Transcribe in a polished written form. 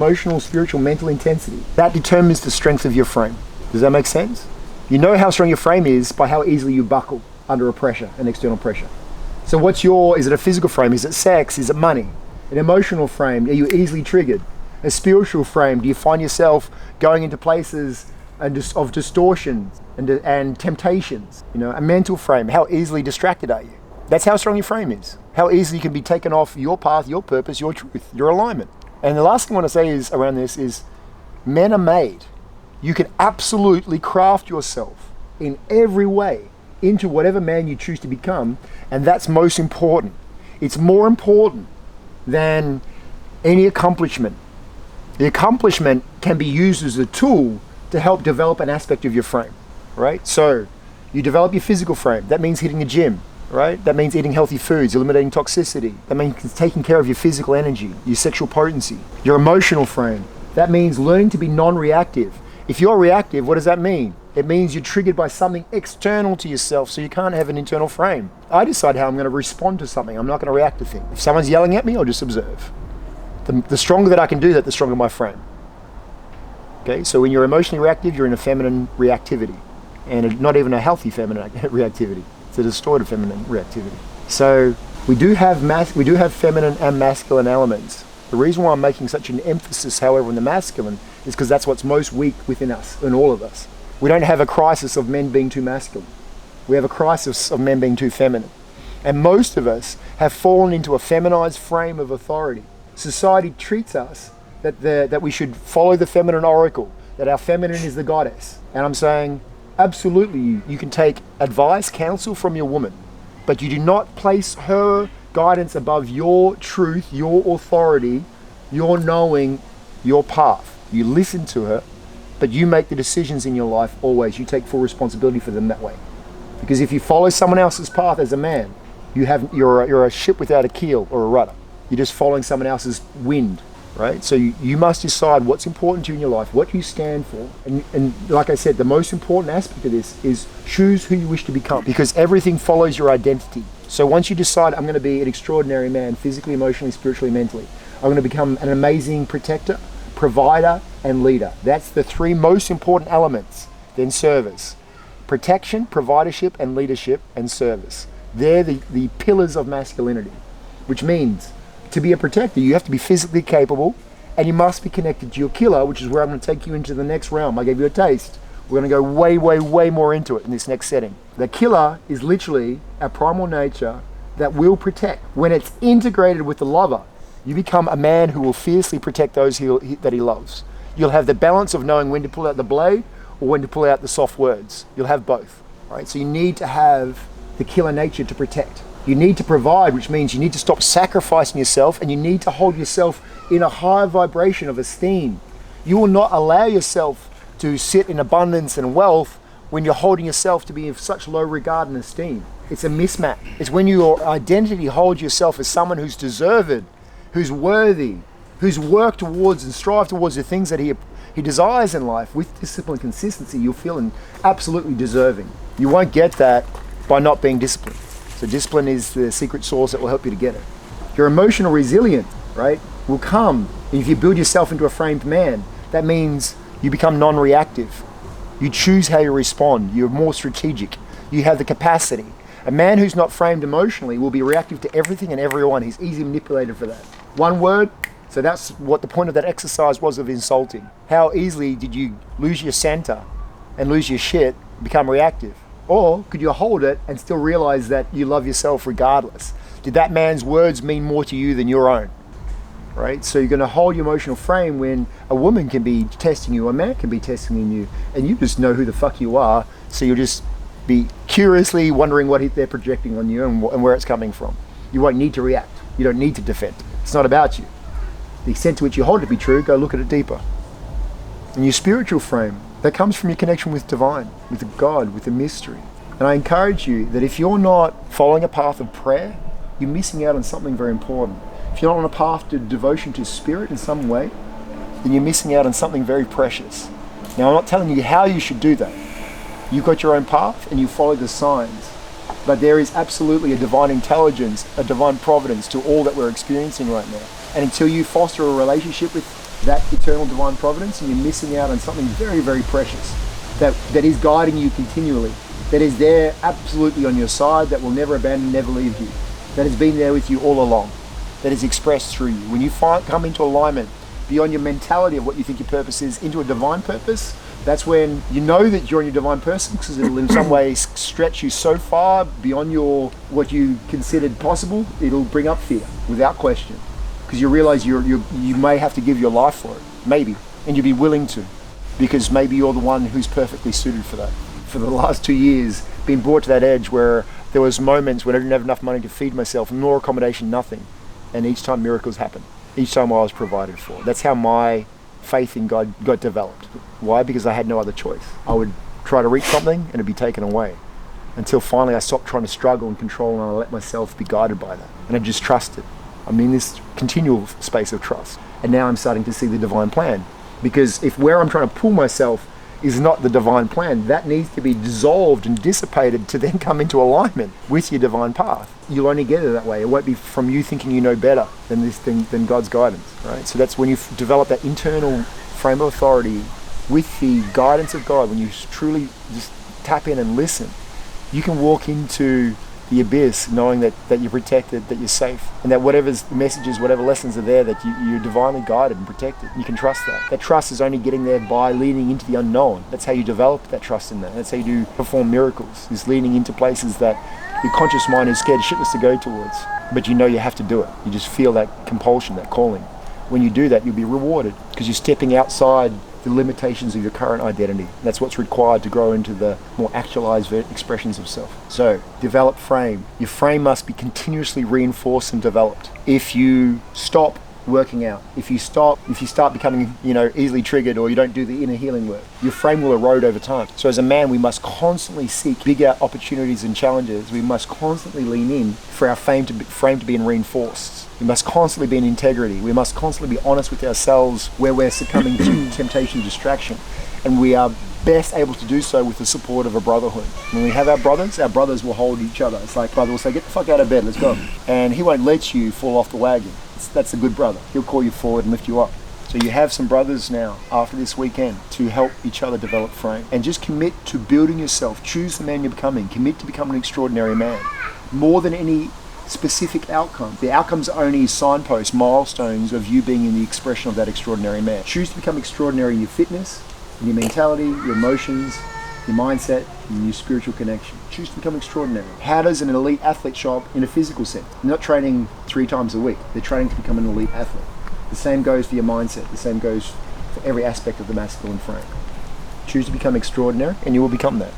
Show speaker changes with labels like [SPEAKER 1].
[SPEAKER 1] emotional, spiritual, mental intensity. That determines the strength of your frame. Does that make sense? You know how strong your frame is by how easily you buckle under a pressure, an external pressure. So is it a physical frame? Is it sex? Is it money? An emotional frame, are you easily triggered? A spiritual frame, do you find yourself going into places of distortion and temptations? A mental frame, how easily distracted are you? That's how strong your frame is. How easily you can be taken off your path, your purpose, your truth, your alignment. And the last thing I want to say is around this is men are made. You can absolutely craft yourself in every way into whatever man you choose to become, and that's most important. It's more important than any accomplishment. The accomplishment can be used as a tool to help develop an aspect of your frame, right? So you develop your physical frame. That means hitting the gym, right? That means eating healthy foods, eliminating toxicity. That means taking care of your physical energy, your sexual potency. Your emotional frame. That means learning to be non-reactive. If you're reactive, what does that mean? It means you're triggered by something external to yourself, so you can't have an internal frame. I decide how I'm going to respond to something. I'm not going to react to things. If someone's yelling at me, I'll just observe. The stronger that I can do that, the stronger my frame. Okay, so when you're emotionally reactive, you're in a feminine reactivity, and not even a healthy feminine reactivity. It's a distorted feminine reactivity. So we do have feminine and masculine elements. The reason why I'm making such an emphasis, however, on the masculine is because that's what's most weak within us, in all of us. We don't have a crisis of men being too masculine. We have a crisis of men being too feminine. And most of us have fallen into a feminized frame of authority. Society treats us that we should follow the feminine oracle, that our feminine is the goddess. And I'm saying, absolutely, you can take advice, counsel from your woman, but you do not place her guidance above your truth, your authority, your knowing, your path. You listen to her, but you make the decisions in your life always. You take full responsibility for them that way. Because if you follow someone else's path as a man, you're a ship without a keel or a rudder. You're just following someone else's wind, right? So you must decide what's important to you in your life, what you stand for. And like I said, the most important aspect of this is choose who you wish to become, because everything follows your identity. So once you decide, I'm going to be an extraordinary man, physically, emotionally, spiritually, mentally, I'm going to become an amazing protector, provider, and leader. That's the three most important elements. Then service. Protection, providership, and leadership, and service. They're the pillars of masculinity, which means to be a protector, you have to be physically capable, and you must be connected to your killer, which is where I'm going to take you into the next realm. I gave you a taste. We're going to go way, way, way more into it in this next setting. The killer is literally our primal nature that will protect. When it's integrated with the lover, you become a man who will fiercely protect those that he loves. You'll have the balance of knowing when to pull out the blade or when to pull out the soft words. You'll have both, right? So you need to have the killer nature to protect. You need to provide, which means you need to stop sacrificing yourself, and you need to hold yourself in a high vibration of esteem. You will not allow yourself to sit in abundance and wealth when you're holding yourself to be of such low regard and esteem. It's a mismatch. It's when your identity holds yourself as someone who's deserved, who's worthy, who's worked towards and strive towards the things that he desires in life with discipline and consistency. You'll feel absolutely deserving. You won't get that by not being disciplined. So discipline is the secret sauce that will help you to get it. Your emotional resilience, right, will come if you build yourself into a framed man. That means you become non-reactive. You choose how you respond. You're more strategic. You have the capacity. A man who's not framed emotionally will be reactive to everything and everyone. He's easily manipulated for that. One word. So that's what the point of that exercise was of insulting. How easily did you lose your center and lose your shit, become reactive? Or could you hold it and still realize that you love yourself regardless? Did that man's words mean more to you than your own? Right? So you're going to hold your emotional frame when a woman can be testing you, a man can be testing you, and you just know who the fuck you are, so you'll just be curiously wondering what they're projecting on you and where it's coming from. You won't need to react. You don't need to defend. It's not about you. The extent to which you hold it to be true, go look at it deeper. And your spiritual frame, that comes from your connection with divine, with God, with the mystery. And I encourage you that if you're not following a path of prayer, you're missing out on something very important. If you're not on a path to devotion to spirit in some way, then you're missing out on something very precious. Now, I'm not telling you how you should do that. You've got your own path and you follow the signs. But there is absolutely a divine intelligence, a divine providence to all that we're experiencing right now. And until you foster a relationship with that eternal divine providence, and you're missing out on something very, very precious that is guiding you continually, that is there absolutely on your side, that will never abandon, never leave you, that has been there with you all along, that is expressed through you. When you come into alignment beyond your mentality of what you think your purpose is into a divine purpose, that's when you know that you're in your divine person, because it'll in some way stretch you so far beyond what you considered possible. It'll bring up fear without question, because you realize you may have to give your life for it, maybe, and you'll be willing to, because maybe you're the one who's perfectly suited for that. For the last 2 years, been brought to that edge where there was moments when I didn't have enough money to feed myself, nor accommodation, nothing, and each time miracles happened. Each time I was provided for. That's how my faith in God got developed. Why? Because I had no other choice. I would try to reach something and it'd be taken away, until finally I stopped trying to struggle and control, and I let myself be guided by that, and I just trusted. I'm in this continual space of trust, and now I'm starting to see the divine plan, because if where I'm trying to pull myself is not the divine plan, that needs to be dissolved and dissipated to then come into alignment with your divine path. You'll only get it that way. It won't be from you thinking you know better than this thing, than God's guidance, right? So that's when you develop that internal frame of authority with the guidance of God. When you truly just tap in and listen, you can walk into the abyss knowing that you're protected, that you're safe, and that whatever messages, whatever lessons are there, that you're divinely guided and protected. You can trust that. That trust is only getting there by leaning into the unknown. That's how you develop that trust in that. That's how you do perform miracles, is leaning into places that your conscious mind is scared shitless to go towards, but you know you have to do it. You just feel that compulsion, that calling. When you do that, you'll be rewarded, because you're stepping outside the limitations of your current identity. That's what's required to grow into the more actualized expressions of self. So, develop frame. Your frame must be continuously reinforced and developed. If you stop working out, if you start becoming, easily triggered, or you don't do the inner healing work, your frame will erode over time. So as a man, we must constantly seek bigger opportunities and challenges. We must constantly lean in for our frame to be reinforced. We must constantly be in integrity. We must constantly be honest with ourselves where we're succumbing to temptation, distraction. And we are best able to do so with the support of a brotherhood. When we have our brothers will hold each other. It's like brother will say, get the fuck out of bed, let's go. And he won't let you fall off the wagon. That's a good brother. He'll call you forward and lift you up. So you have some brothers now after this weekend to help each other develop frame. And just commit to building yourself. Choose the man you're becoming. Commit to become an extraordinary man. More than any specific outcome. The outcomes are only signposts, milestones of you being in the expression of that extraordinary man. Choose to become extraordinary in your fitness, in your mentality, your emotions, your mindset, and your spiritual connection. Choose to become extraordinary. How does an elite athlete show up in a physical sense? They're not training 3 times a week. They're training to become an elite athlete. The same goes for your mindset. The same goes for every aspect of the masculine frame. Choose to become extraordinary, and you will become that.